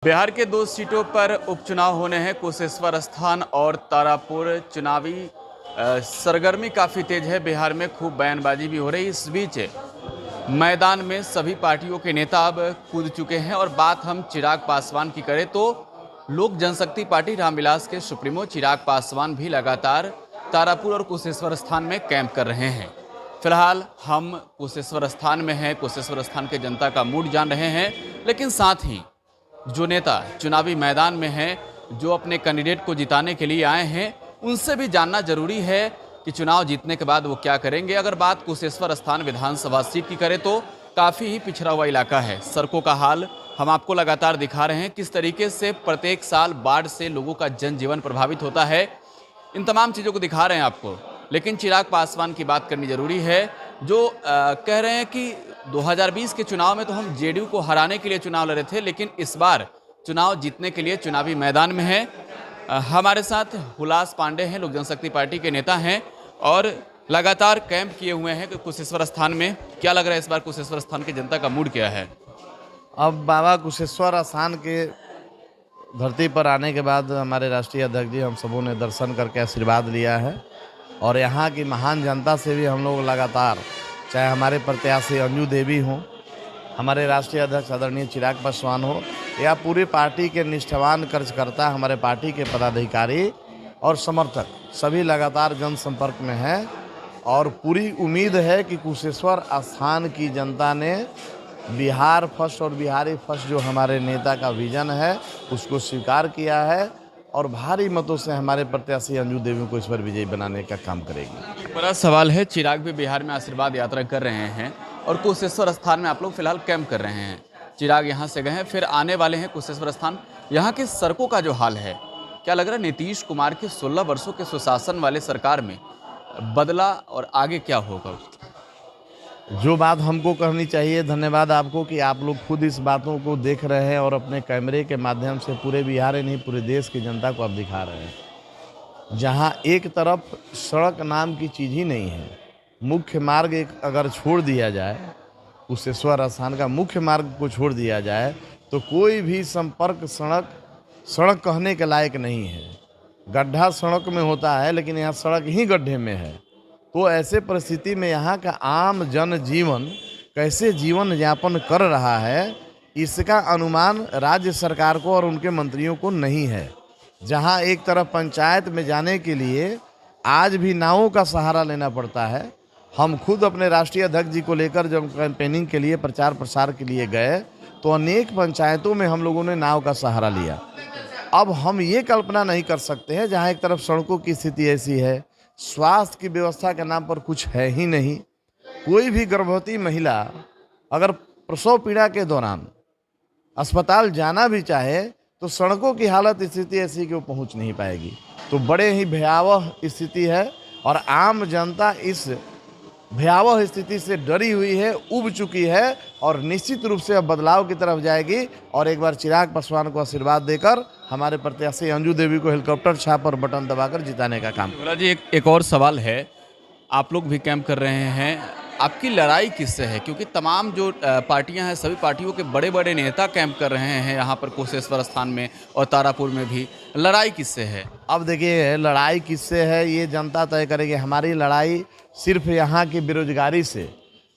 बिहार के दो सीटों पर उपचुनाव होने हैं। कुशेश्वर स्थान और तारापुर। चुनावी सरगर्मी काफ़ी तेज है। बिहार में खूब बयानबाजी भी हो रही है। इस बीच मैदान में सभी पार्टियों के नेता अब कूद चुके हैं। और बात हम चिराग पासवान की करें तो लोक जनशक्ति पार्टी रामविलास के सुप्रीमो चिराग पासवान भी लगातार तारापुर और कुशेश्वर स्थान में कैंप कर रहे हैं। फिलहाल हम कुशेश्वर स्थान में हैं। कुशेश्वर स्थान के जनता का मूड जान रहे हैं, लेकिन साथ ही जो नेता चुनावी मैदान में हैं, जो अपने कैंडिडेट को जिताने के लिए आए हैं, उनसे भी जानना जरूरी है कि चुनाव जीतने के बाद वो क्या करेंगे। अगर बात कुशेश्वर स्थान विधानसभा सीट की करें तो काफ़ी ही पिछड़ा हुआ इलाका है। सड़कों का हाल हम आपको लगातार दिखा रहे हैं, किस तरीके से प्रत्येक साल बाढ़ से लोगों का जनजीवन प्रभावित होता है। इन तमाम चीज़ों को दिखा रहे हैं आपको। लेकिन चिराग पासवान की बात करनी जरूरी है, जो कह रहे हैं कि 2020 के चुनाव में तो हम जेडीयू को हराने के लिए चुनाव लड़े थे, लेकिन इस बार चुनाव जीतने के लिए चुनावी मैदान में है। हमारे साथ हुलास पांडे हैं, लोक जनशक्ति पार्टी के नेता हैं और लगातार कैंप किए हुए हैं कुशेश्वर स्थान में। क्या लग रहा है इस बार कुशेश्वर स्थान की जनता का मूड क्या है? अब बाबा कुशेश्वर स्थान के धरती पर आने के बाद हमारे राष्ट्रीय अध्यक्ष जी हम सबों ने दर्शन करके आशीर्वाद लिया है। और यहाँ की महान जनता से भी हम लोग लगातार, चाहे हमारे प्रत्याशी अंजू देवी हों, हमारे राष्ट्रीय अध्यक्ष आदरणीय चिराग पासवान हो, या पूरी पार्टी के निष्ठावान कार्यकर्ता, हमारे पार्टी के पदाधिकारी और समर्थक, सभी लगातार जनसंपर्क में हैं। और पूरी उम्मीद है कि कुशेश्वर स्थान की जनता ने बिहार फर्स्ट और बिहारी फर्स्ट जो हमारे नेता का विजन है उसको स्वीकार किया है और भारी मतों से हमारे प्रत्याशी अंजू देवी को इस पर विजयी बनाने का काम करेगी। बड़ा सवाल है, चिराग भी बिहार में आशीर्वाद यात्रा कर रहे हैं और कुशेश्वर स्थान में आप लोग फिलहाल कैंप कर रहे हैं। चिराग यहाँ से गए हैं, फिर आने वाले हैं कुशेश्वर स्थान। यहाँ की सड़कों का जो हाल है, क्या लग रहा है नीतीश कुमार के 16 वर्षों के सुशासन वाले सरकार में बदला और आगे क्या होगा? जो बात हमको कहनी चाहिए, धन्यवाद आपको कि आप लोग खुद इस बातों को देख रहे हैं और अपने कैमरे के माध्यम से पूरे बिहार ही नहीं पूरे देश की जनता को आप दिखा रहे हैं। जहां एक तरफ सड़क नाम की चीज़ ही नहीं है, मुख्य मार्ग एक अगर छोड़ दिया जाए, कुशेश्वर स्थान का मुख्य मार्ग को छोड़ दिया जाए तो कोई भी संपर्क सड़क कहने के लायक नहीं है। गड्ढा सड़क में होता है, लेकिन यहाँ सड़क ही गड्ढे में है। तो ऐसे परिस्थिति में यहाँ का आम जनजीवन कैसे जीवन यापन कर रहा है, इसका अनुमान राज्य सरकार को और उनके मंत्रियों को नहीं है। जहाँ एक तरफ पंचायत में जाने के लिए आज भी नावों का सहारा लेना पड़ता है। हम खुद अपने राष्ट्रीय अध्यक्ष जी को लेकर जब कैंपेनिंग के लिए प्रचार प्रसार के लिए गए तो अनेक पंचायतों में हम लोगों ने नाव का सहारा लिया। अब हम ये कल्पना नहीं कर सकते हैं, जहाँ एक तरफ सड़कों की स्थिति ऐसी है, स्वास्थ्य की व्यवस्था के नाम पर कुछ है ही नहीं। कोई भी गर्भवती महिला अगर प्रसव पीड़ा के दौरान अस्पताल जाना भी चाहे तो सड़कों की हालत स्थिति ऐसी कि वो पहुंच नहीं पाएगी। तो बड़े ही भयावह स्थिति है और आम जनता इस भयावह स्थिति से डरी हुई है, उब चुकी है और निश्चित रूप से अब बदलाव की तरफ जाएगी। और एक बार चिराग पासवान को आशीर्वाद देकर हमारे प्रत्याशी अंजू देवी को हेलीकॉप्टर छाप और बटन दबाकर जिताने का काम। जी, एक और सवाल है, आप लोग भी कैंप कर रहे हैं, आपकी लड़ाई किससे है? क्योंकि तमाम जो पार्टियां हैं, सभी पार्टियों के बड़े बड़े नेता कैंप कर रहे हैं यहाँ पर कुशेश्वर स्थान में और तारापुर में भी। लड़ाई किससे है? अब देखिए, लड़ाई किससे है ये जनता तय करेगी। हमारी लड़ाई सिर्फ यहाँ की बेरोजगारी से,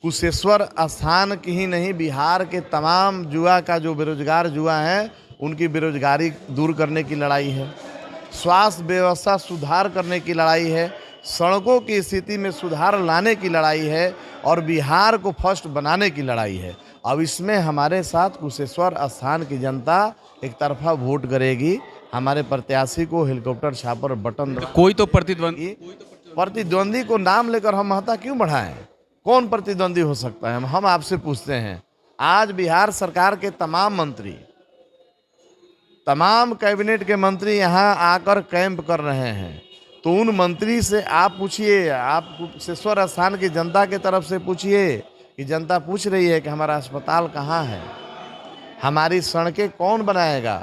कुशेश्वर स्थान की ही नहीं, बिहार के तमाम युवा का जो बेरोजगार युवा हैं उनकी बेरोजगारी दूर करने की लड़ाई है, स्वास्थ्य व्यवस्था सुधार करने की लड़ाई है, सड़कों की स्थिति में सुधार लाने की लड़ाई है और बिहार को फर्स्ट बनाने की लड़ाई है। अब इसमें हमारे साथ कुशेश्वर स्थान की जनता एक तरफा वोट करेगी। हमारे प्रत्याशी को हेलीकॉप्टर छापर बटन कोई तो प्रतिद्वंदी को नाम लेकर हम महत्ता क्यों बढ़ाएं? कौन प्रतिद्वंदी हो सकता है? हम आपसे पूछते हैं। आज बिहार सरकार के तमाम मंत्री, तमाम कैबिनेट के मंत्री यहाँ आकर कैंप कर रहे हैं, तो उन मंत्री से आप पूछिए, आप कुशेश्वर स्थान की जनता के तरफ से पूछिए कि जनता पूछ रही है कि हमारा अस्पताल कहाँ है, हमारी सड़कें कौन बनाएगा।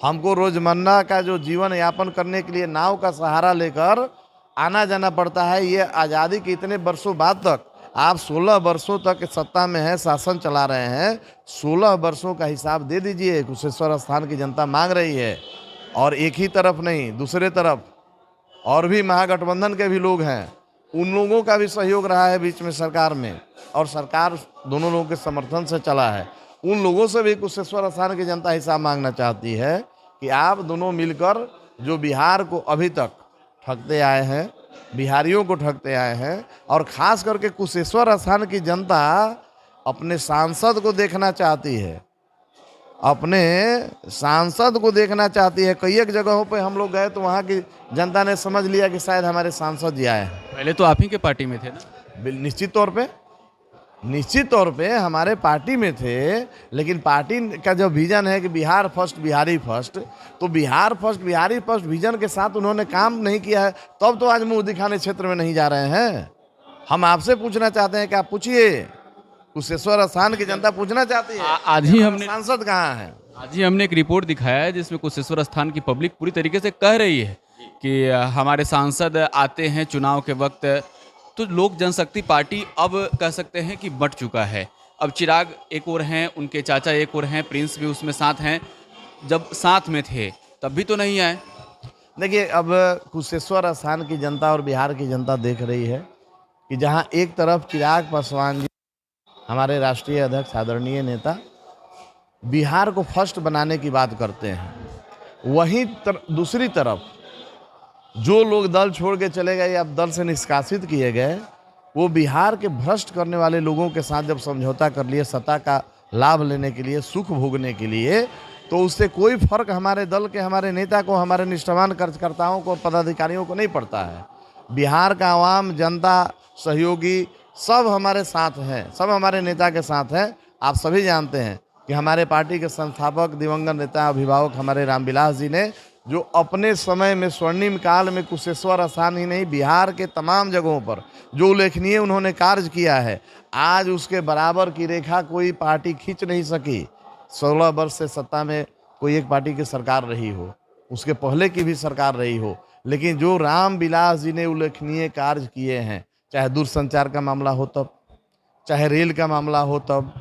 हमको रोजमर्रा का जो जीवन यापन करने के लिए नाव का सहारा लेकर आना जाना पड़ता है। ये आज़ादी के इतने वर्षों बाद तक आप 16 वर्षों तक सत्ता में हैं, शासन चला रहे हैं, 16 वर्षों का हिसाब दे दीजिए। कुशेश्वर स्थान की जनता मांग रही है। और एक ही तरफ नहीं, दूसरे तरफ और भी महागठबंधन के भी लोग हैं, उन लोगों का भी सहयोग रहा है बीच में सरकार में, और सरकार दोनों लोगों के समर्थन से चला है। उन लोगों से भी कुशेश्वर स्थान की जनता हिसाब मांगना चाहती है कि आप दोनों मिलकर जो बिहार को अभी तक ठगते आए हैं, बिहारियों को ठगते आए हैं, और ख़ास करके कुशेश्वर स्थान की जनता अपने सांसद को देखना चाहती है, अपने सांसद को देखना चाहती है। कई एक जगहों पे हम लोग गए तो वहाँ की जनता ने समझ लिया कि शायद हमारे सांसद जी आए हैं। पहले तो आप ही के पार्टी में थे ना? निश्चित तौर पे हमारे पार्टी में थे, लेकिन पार्टी का जो विजन है कि बिहार फर्स्ट बिहारी फर्स्ट, तो Bihar first Bihari first vision के साथ उन्होंने काम नहीं किया है, तब तो आज मुंह दिखाने क्षेत्र में नहीं जा रहे हैं। हम आपसे पूछना चाहते हैं कि आप पूछिए, कुशेश्वर स्थान की जनता पूछना चाहती है आज ही हमने सांसद कहाँ हैं। आज ही हमने एक रिपोर्ट दिखाया है जिसमें कुशेश्वर स्थान की पब्लिक पूरी तरीके से कह रही है कि हमारे सांसद आते हैं चुनाव के वक्त। तो लोक जनशक्ति पार्टी अब कह सकते हैं कि बंट चुका है। अब चिराग एक और हैं, उनके चाचा एक और हैं, प्रिंस भी उसमें साथ हैं। जब साथ में थे तब भी तो नहीं आए। देखिए, अब कुशेश्वर स्थान की जनता और बिहार की जनता देख रही है कि जहां एक तरफ चिराग पासवान जी, हमारे राष्ट्रीय अध्यक्ष आदरणीय नेता, बिहार को फर्स्ट बनाने की बात करते हैं, वहीं दूसरी तरफ जो लोग दल छोड़ के चले गए या दल से निष्कासित किए गए, वो बिहार के भ्रष्ट करने वाले लोगों के साथ जब समझौता कर लिए सत्ता का लाभ लेने के लिए, सुख भोगने के लिए, तो उससे कोई फर्क हमारे दल के, हमारे नेता को, हमारे निष्ठावान कार्यकर्ताओं को, पदाधिकारियों को नहीं पड़ता है। बिहार का आवाम, जनता, सहयोगी सब हमारे साथ हैं, सब हमारे नेता के साथ हैं। आप सभी जानते हैं कि हमारे पार्टी के संस्थापक दिवंगत नेता अभिभावक हमारे रामविलास जी ने जो अपने समय में स्वर्णिम काल में कुशेश्वर स्थान ही नहीं, बिहार के तमाम जगहों पर जो उल्लेखनीय उन्होंने कार्य किया है, आज उसके बराबर की रेखा कोई पार्टी खींच नहीं सकी। 16 वर्ष से सत्ता में कोई एक पार्टी की सरकार रही हो, उसके पहले की भी सरकार रही हो, लेकिन जो रामविलास जी ने उल्लेखनीय कार्य किए हैं, चाहे दूरसंचार का मामला हो तब, चाहे रेल का मामला हो तब,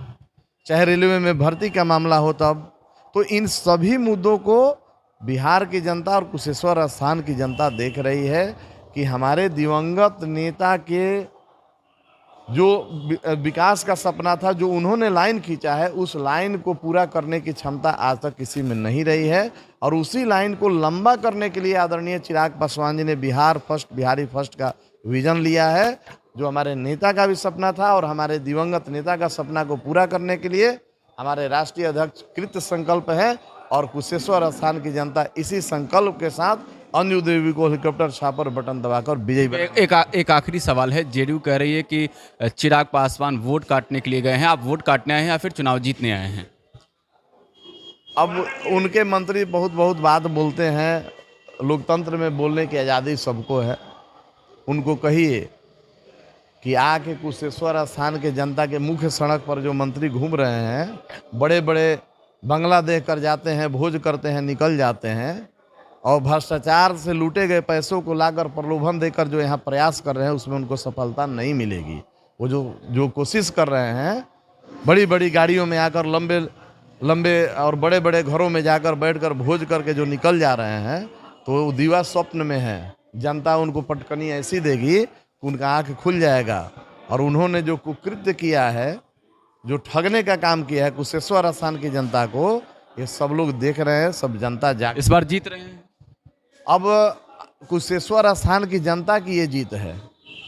चाहे रेलवे में भर्ती का मामला हो तब, तो इन सभी मुद्दों को बिहार की जनता और कुशेश्वर स्थान की जनता देख रही है कि हमारे दिवंगत नेता के जो विकास का सपना था, जो उन्होंने लाइन खींचा है, उस लाइन को पूरा करने की क्षमता आज तक किसी में नहीं रही है। और उसी लाइन को लंबा करने के लिए आदरणीय चिराग पासवान जी ने बिहार फर्स्ट बिहारी फर्स्ट का विजन लिया है, जो हमारे नेता का भी सपना था। और हमारे दिवंगत नेता का सपना को पूरा करने के लिए हमारे राष्ट्रीय अध्यक्ष कृत संकल्प है, और कुशेश्वर स्थान की जनता इसी संकल्प के साथ अंजू देवी को हेलीकॉप्टर छापर बटन दबाकर विजयी बना। एक आखिरी सवाल है। जेडीयू कह रही है कि चिराग पासवान वोट काटने के लिए गए हैं। आप वोट काटने आए हैं या फिर चुनाव जीतने आए हैं? अब उनके मंत्री बहुत बात बोलते हैं, लोकतंत्र में बोलने की आज़ादी सबको है। उनको कहिए कि आके कुशेश्वर स्थान के जनता के मुख्य सड़क पर जो मंत्री घूम रहे हैं, बड़े बड़े बंगला देख कर जाते हैं, भोज करते हैं, निकल जाते हैं, और भ्रष्टाचार से लूटे गए पैसों को लाकर प्रलोभन देकर जो यहाँ प्रयास कर रहे हैं, उसमें उनको सफलता नहीं मिलेगी। वो जो कोशिश कर रहे हैं, बड़ी बड़ी गाड़ियों में आकर लंबे और बड़े बड़े घरों में जाकर बैठकर भोज करके जो निकल जा रहे हैं, तो वो दीवा स्वप्न में है। जनता उनको पटकनी ऐसी देगी कि उनका आँख खुल जाएगा। और उन्होंने जो कुकृत्य किया है, जो ठगने का काम किया है कुशेश्वर स्थान की जनता को, ये सब लोग देख रहे हैं, सब जनता जाग। इस बार जीत रहे हैं। अब कुशेश्वर स्थान की जनता की ये जीत है,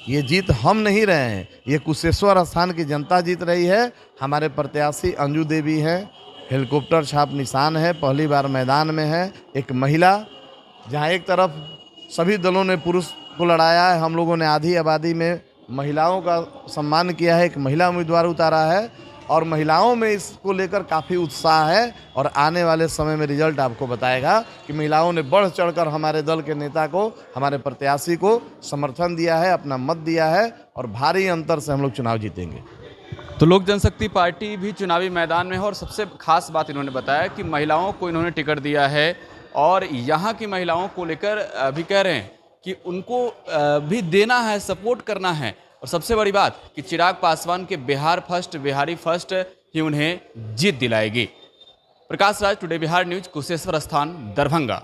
ये जीत हम नहीं रहे हैं, ये कुशेश्वर स्थान की जनता जीत रही है। हमारे प्रत्याशी अंजू देवी हैं, हेलीकॉप्टर छाप निशान है, पहली बार मैदान में है। एक महिला, जहाँ एक तरफ सभी दलों ने पुरुष को लड़ाया है, हम लोगों ने आधी आबादी में महिलाओं का सम्मान किया है, एक महिला उम्मीदवार उतारा है, और महिलाओं में इसको लेकर काफ़ी उत्साह है। और आने वाले समय में रिजल्ट आपको बताएगा कि महिलाओं ने बढ़ चढ़कर हमारे दल के नेता को, हमारे प्रत्याशी को समर्थन दिया है, अपना मत दिया है, और भारी अंतर से हम लोग चुनाव जीतेंगे। तो लोक जनशक्ति पार्टी भी चुनावी मैदान में है, और सबसे खास बात इन्होंने बताया कि महिलाओं को इन्होंने टिकट दिया है, और यहाँ की महिलाओं को लेकर भी कह रहे हैं कि उनको भी देना है, सपोर्ट करना है। और सबसे बड़ी बात कि चिराग पासवान के बिहार फर्स्ट, बिहारी फर्स्ट ही उन्हें जीत दिलाएगी। प्रकाश राज, टुडे बिहार न्यूज, कुशेश्वर स्थान, दरभंगा।